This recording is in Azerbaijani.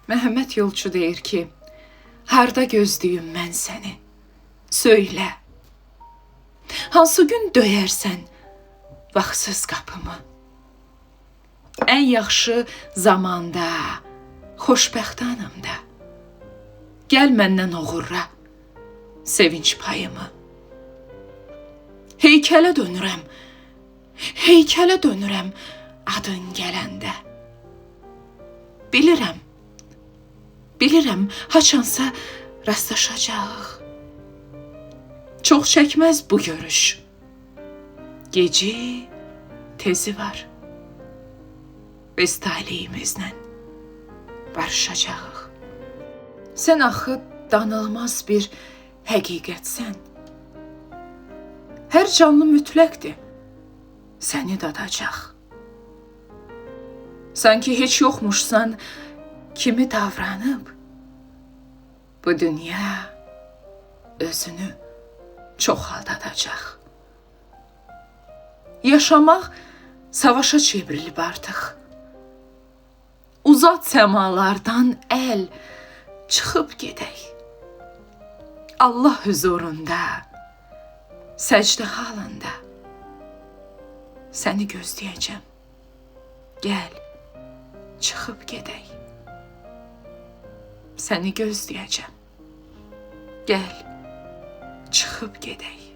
Məhəmməd Yolçu deyir ki, harda gözləyim mən səni? Söylə. Hansı gün döyərsən vaxtsız qapımı? Ən yaxşı zamanda, xoşbəxt anımda. Gəl məndən oğurla sevinç payımı. Heykələ dönürəm adın gələndə. Bilirəm, haçansa rastlaşacaq. Çox çəkməz bu görüş. Geci, tezi var. Biz taleyimizlə barışacaq. Sən axı danılmaz bir həqiqətsən. Hər canlı mütləqdir, səni dadacaq. Sanki heç yoxmuşsan kimi davranıb, bu dünya özünü çox aldadacaq. Yaşamaq savaşa çevrilib artıq. Uzat səmalardan əl, çıxıb gedək. Allah huzurunda, səcdə halında səni gözləyəcəm. Gəl, çıxıb gedək. Səni gözləyəcəm. Gəl, çıxıb gedək.